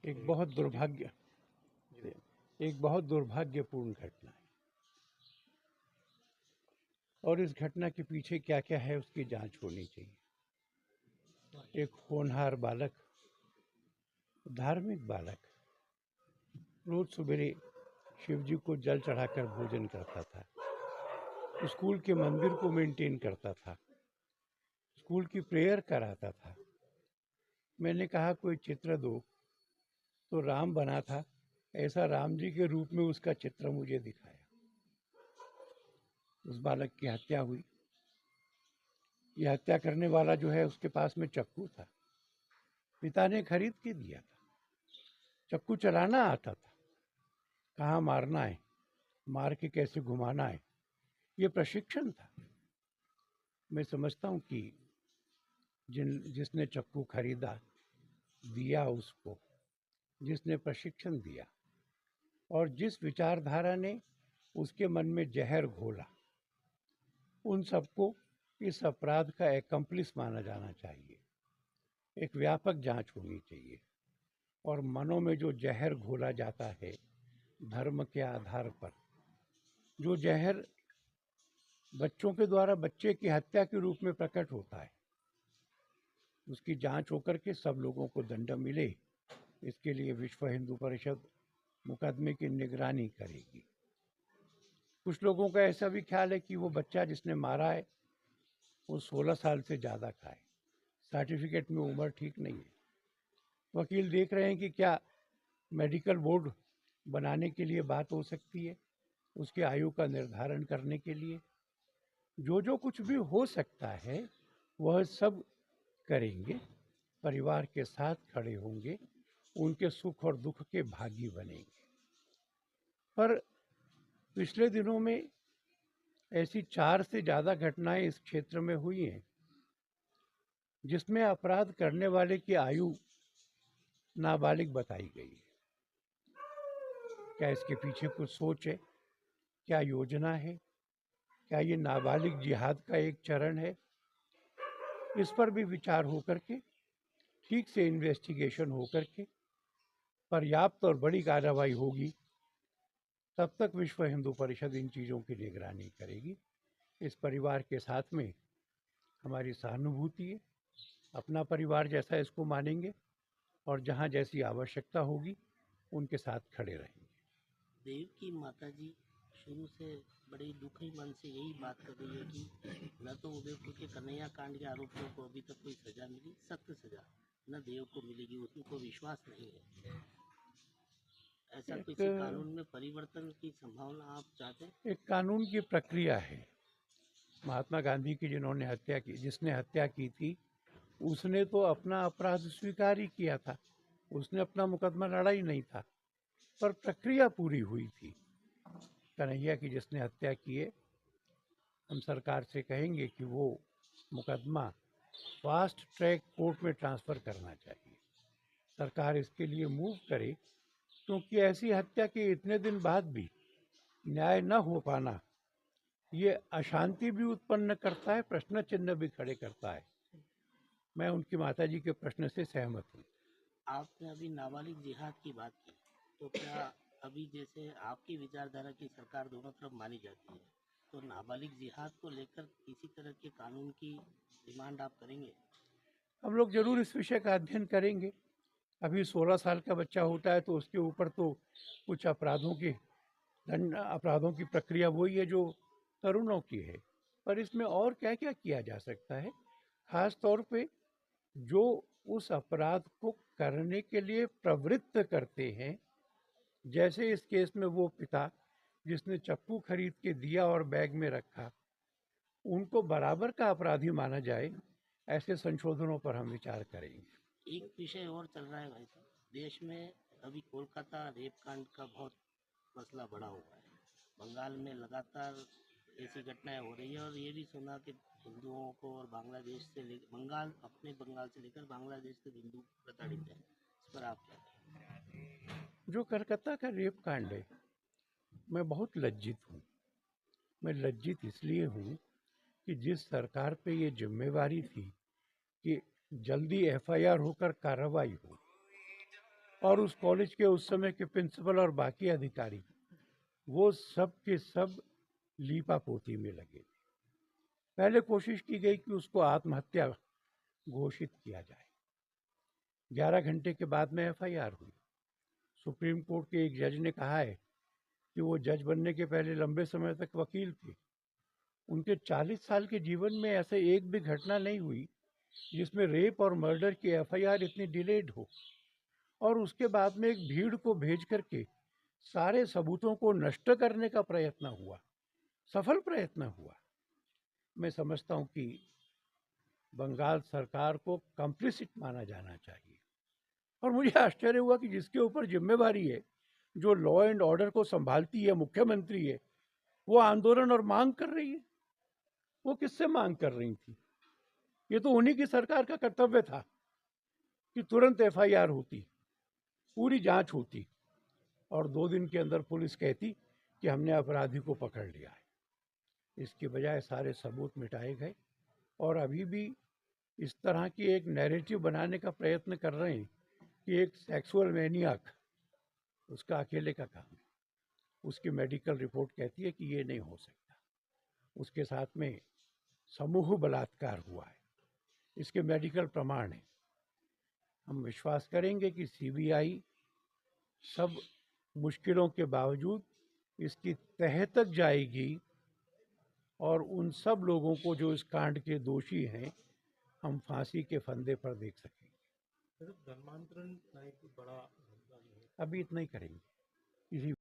एक बहुत दुर्भाग्य एक बहुत दुर्भाग्यपूर्ण घटना है। और इस घटना के पीछे क्या क्या है उसकी जांच होनी चाहिए। एक होनहार बालक, धार्मिक बालक, रोज सवेरे शिव जी को जल चढ़ाकर भोजन करता था, स्कूल के मंदिर को मेंटेन करता था, स्कूल की प्रेयर कराता था। मैंने कहा कोई चित्र दो, तो राम बना था, ऐसा राम जी के रूप में उसका चित्र मुझे दिखाया। उस बालक की हत्या हुई। यह हत्या करने वाला जो है उसके पास में चाकू था, पिता ने खरीद के दिया था। चाकू चलाना आता था, कहाँ मारना है, मार के कैसे घुमाना है, ये प्रशिक्षण था। मैं समझता हूँ कि जिसने चाकू खरीदा, दिया उसको, जिसने प्रशिक्षण दिया और जिस विचारधारा ने उसके मन में जहर घोला, उन सबको इस अपराध का एक्कम्प्लिस माना जाना चाहिए। एक व्यापक जांच होनी चाहिए और मनों में जो जहर घोला जाता है धर्म के आधार पर, जो जहर बच्चों के द्वारा बच्चे की हत्या के रूप में प्रकट होता है, उसकी जांच होकर के सब लोगों को दंड मिले। इसके लिए विश्व हिंदू परिषद मुकदमे की निगरानी करेगी। कुछ लोगों का ऐसा भी ख्याल है कि वो बच्चा जिसने मारा है वो 16 साल से ज़्यादा का है, सर्टिफिकेट में उम्र ठीक नहीं है। वकील देख रहे हैं कि क्या मेडिकल बोर्ड बनाने के लिए बात हो सकती है, उसके आयु का निर्धारण करने के लिए। जो कुछ भी हो सकता है वह सब करेंगे, परिवार के साथ खड़े होंगे, उनके सुख और दुख के भागी बनेंगे। पर पिछले दिनों में ऐसी 4 से ज़्यादा घटनाएं इस क्षेत्र में हुई हैं जिसमें अपराध करने वाले की आयु नाबालिग बताई गई है। क्या इसके पीछे कुछ सोच है? क्या योजना है? क्या ये नाबालिग जिहाद का एक चरण है? इस पर भी विचार होकर के, ठीक से इन्वेस्टिगेशन होकर के पर्याप्त और बड़ी कार्रवाई होगी, तब तक विश्व हिंदू परिषद इन चीज़ों की निगरानी करेगी। इस परिवार के साथ में हमारी सहानुभूति है, अपना परिवार जैसा इसको मानेंगे और जहाँ जैसी आवश्यकता होगी उनके साथ खड़े रहेंगे। देव की माता जी शुरू से बड़े दुखी मन से यही बात कर रही है कि न तो उदयपुर के कन्हैया कांड के आरोपियों को अभी तक कोई सजा मिली, सख्त सजा, न देव को मिलेगी, उनको विश्वास नहीं है। ऐसा किसी कानून में परिवर्तन की संभावना आप चाहते हैं? एक कानून की प्रक्रिया है। महात्मा गांधी की जिसने हत्या की थी, उसने तो अपना अपराध स्वीकार ही किया था, उसने अपना मुकदमा लड़ा ही नहीं था, पर प्रक्रिया पूरी हुई थी। कन्हैया की जिसने हत्या की है, हम सरकार से कहेंगे कि वो मुकदमा फास्ट ट्रैक कोर्ट में ट्रांसफ़र करना चाहिए। सरकार इसके लिए मूव करे, क्योंकि ऐसी हत्या के इतने दिन बाद भी न्याय न हो पाना ये अशांति भी उत्पन्न करता है, प्रश्न चिन्ह भी खड़े करता है। मैं उनकी माताजी के प्रश्न से सहमत हूँ। आपने अभी नाबालिग जिहाद की बात की, तो क्या अभी जैसे आपकी विचारधारा की सरकार दोनों तरफ मानी जाती है, तो नाबालिग जिहाद को लेकर किसी तरह के कानून की डिमांड आप करेंगे? हम लोग जरूर इस विषय का अध्ययन करेंगे। अभी 16 साल का बच्चा होता है तो उसके ऊपर तो कुछ अपराधों की प्रक्रिया वही है जो तरुणों की है, पर इसमें और क्या क्या किया जा सकता है, खास तौर पे जो उस अपराध को करने के लिए प्रवृत्त करते हैं। जैसे इस केस में वो पिता जिसने चाकू खरीद के दिया और बैग में रखा, उनको बराबर का अपराधी माना जाए। ऐसे संशोधनों पर हम विचार करेंगे। एक विषय और चल रहा है भाई साहब, देश में अभी कोलकाता रेप कांड का बहुत मसला बढ़ा हुआ है। बंगाल में लगातार ऐसी घटनाएं हो रही है और ये भी सुना कि हिंदुओं को और बांग्लादेश से बंगाल से लेकर बांग्लादेश तक हिंदू प्रताड़ित है। इस पर आप क्या कहें? जो कलकत्ता का रेप कांड है, मैं बहुत लज्जित हूँ। मैं लज्जित इसलिए हूँ कि जिस सरकार पे ये जिम्मेवारी थी कि जल्दी एफआईआर होकर कार्रवाई हो, और उस कॉलेज के उस समय के प्रिंसिपल और बाकी अधिकारी, वो सब के सब लीपापोती में लगे थे। पहले कोशिश की गई कि उसको आत्महत्या घोषित किया जाए। 11 घंटे के बाद में एफआईआर हुई। सुप्रीम कोर्ट के एक जज ने कहा है कि वो जज बनने के पहले लंबे समय तक वकील थे। उनके 40 साल के जीवन में ऐसे एक भी घटना नहीं हुई जिसमें रेप और मर्डर की एफआईआर इतनी डिलेड हो, और उसके बाद में एक भीड़ को भेज करके सारे सबूतों को नष्ट करने का प्रयत्न हुआ, सफल प्रयत्न हुआ। मैं समझता हूँ कि बंगाल सरकार को कंप्लिसिट माना जाना चाहिए। और मुझे आश्चर्य हुआ कि जिसके ऊपर जिम्मेवारी है, जो लॉ एंड ऑर्डर को संभालती है, मुख्यमंत्री है, वो आंदोलन और मांग कर रही है। वो किससे मांग कर रही थी? ये तो उन्हीं की सरकार का कर्तव्य था कि तुरंत एफआईआर होती, पूरी जांच होती, और 2 दिन के अंदर पुलिस कहती कि हमने अपराधी को पकड़ लिया है। इसके बजाय सारे सबूत मिटाए गए, और अभी भी इस तरह की एक नैरेटिव बनाने का प्रयत्न कर रहे हैं कि एक सेक्सुअल मैनियाक उसका अकेले का काम है। उसकी मेडिकल रिपोर्ट कहती है कि ये नहीं हो सकता। उसके साथ में समूह बलात्कार हुआ है, इसके मेडिकल प्रमाण हैं। हम विश्वास करेंगे कि सीबीआई सब मुश्किलों के बावजूद इसकी तह तक जाएगी और उन सब लोगों को जो इस कांड के दोषी हैं, हम फांसी के फंदे पर देख सकेंगे। धर्मांतरण बड़ा अभी इतना ही करेंगे। इसी